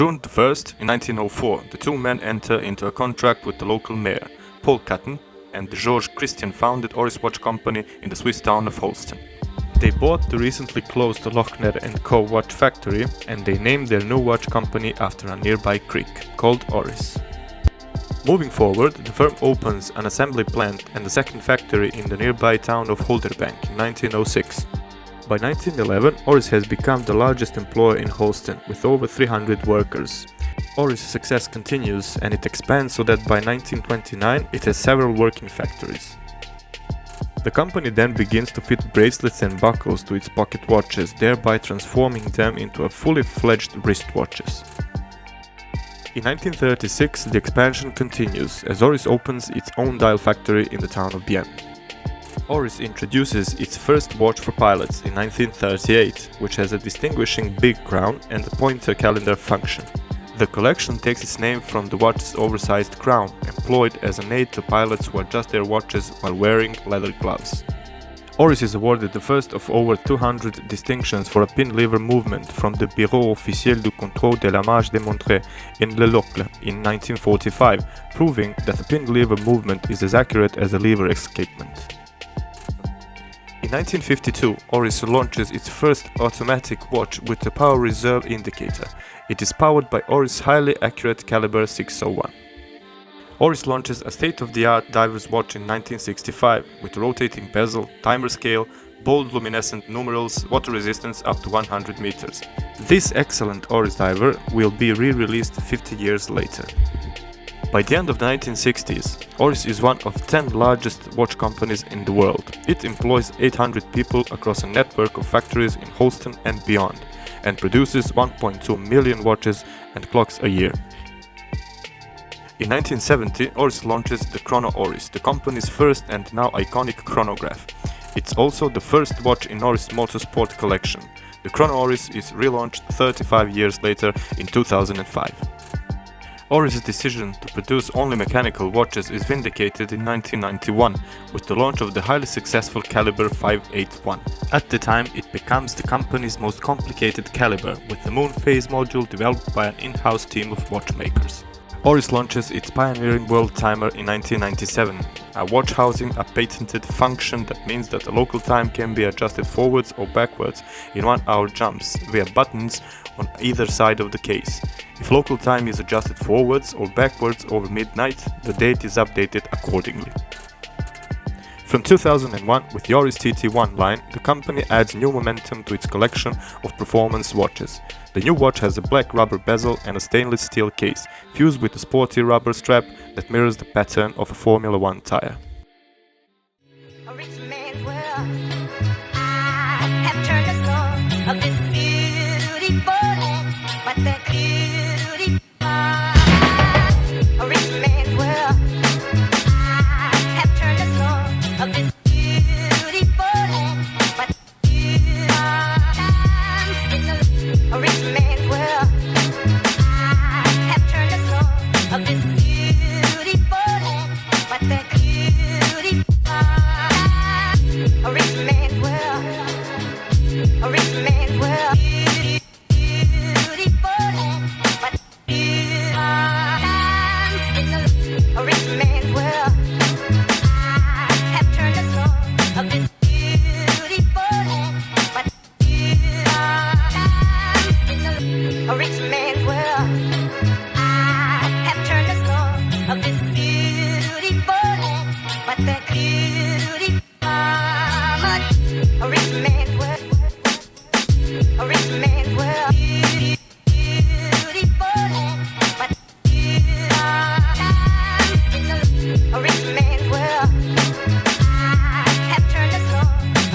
June 1st, in 1904, the two men enter into a contract with the local mayor, Paul Cutton, and the George Christian founded Oris Watch Company in the Swiss town of Holsten. They bought the recently closed Lochner & Co. watch factory, and they named their new watch company after a nearby creek, called Oris. Moving forward, the firm opens an assembly plant and a second factory in the nearby town of Holderbank in 1906. By 1911, Oris has become the largest employer in Holsten, with over 300 workers. Oris' success continues, and it expands so that by 1929 it has several working factories. The company then begins to fit bracelets and buckles to its pocket watches, thereby transforming them into a fully fledged wristwatches. In 1936, the expansion continues as Oris opens its own dial factory in the town of Bienne. Oris introduces its first watch for pilots in 1938, which has a distinguishing big crown and a pointer calendar function. The collection takes its name from the watch's oversized crown, employed as an aid to pilots who adjust their watches while wearing leather gloves. Oris is awarded the first of over 200 distinctions for a pin lever movement from the Bureau officiel du contrôle de la marche démontrée in Le Locle in 1945, proving that the pin lever movement is as accurate as a lever escapement. In 1952, Oris launches its first automatic watch with a power reserve indicator. It is powered by Oris' highly accurate Caliber 601. Oris launches a state-of-the-art diver's watch in 1965 with rotating bezel, timer scale, bold luminescent numerals, water resistance up to 100 meters. This excellent Oris diver will be re-released 50 years later. By the end of the 1960s, Oris is one of 10 largest watch companies in the world. It employs 800 people across a network of factories in Holsten and beyond, and produces 1.2 million watches and clocks a year. In 1970, Oris launches the Chrono Oris, the company's first and now iconic chronograph. It's also the first watch in Oris Motorsport collection. The Chrono Oris is relaunched 35 years later in 2005. Oris' decision to produce only mechanical watches is vindicated in 1991 with the launch of the highly successful Caliber 581. At the time, it becomes the company's most complicated caliber, with the moon phase module developed by an in-house team of watchmakers. Oris launches its pioneering world timer in 1997, a watch housing a patented function that means that the local time can be adjusted forwards or backwards in 1-hour jumps via buttons on either side of the case. If local time is adjusted forwards or backwards over midnight, the date is updated accordingly. From 2001, with the Oris TT1 line, the company adds new momentum to its collection of performance watches. The new watch has a black rubber bezel and a stainless steel case, fused with a sporty rubber strap that mirrors the pattern of a Formula One tire. A rich man's world. I have turned the soul of this beautiful land, but the beauty a rich man's world. I have turned the soul of this beautiful land, but a rich man's world. I have turned the soul of this beautiful land, but the beauty a rich man's world. A rich man's world. Beautiful land, but a rich man's world. I have turned the soul of this beautiful land, but a rich man's world. I have turned the soul of this beautiful land, but the beauty a rich man's world. A rich man's world. Beautiful land, but a rich man's world. I have turned the soul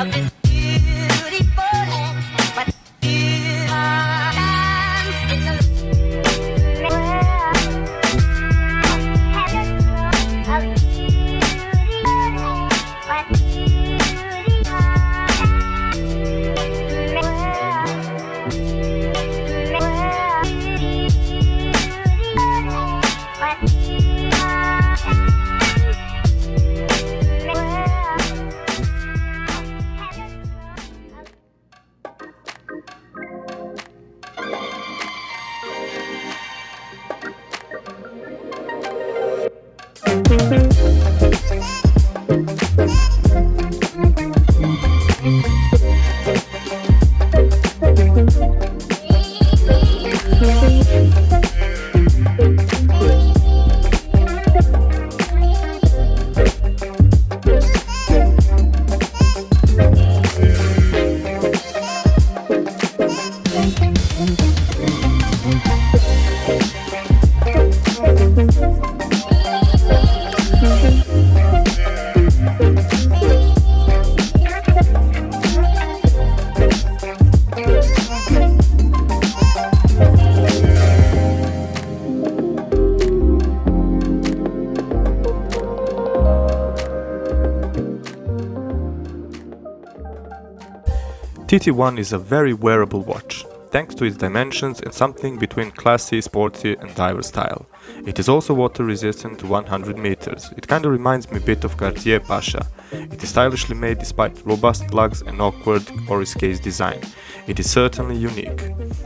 of this beautiful land, but TT1 is a very wearable watch, thanks to its dimensions and something between classy, sporty and diver style. It is also water resistant to 100 meters. It kinda reminds me a bit of Cartier Pasha. It is stylishly made despite robust lugs and awkward Oris case design. It is certainly unique.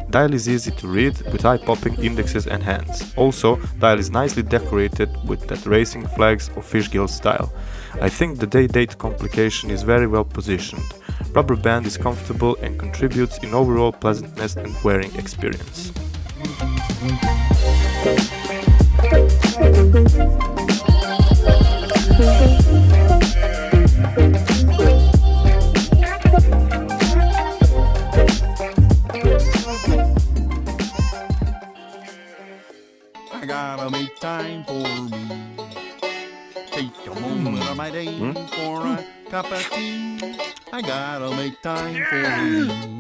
Dial is easy to read with eye-popping indexes and hands. Also, dial is nicely decorated with that racing flags or fishgill style. I think the day-date complication is very well positioned. Rubber band is comfortable and contributes in overall pleasantness and wearing experience. I gotta make time for me. Take a moment of my day for a cup of tea. I gotta make time for me.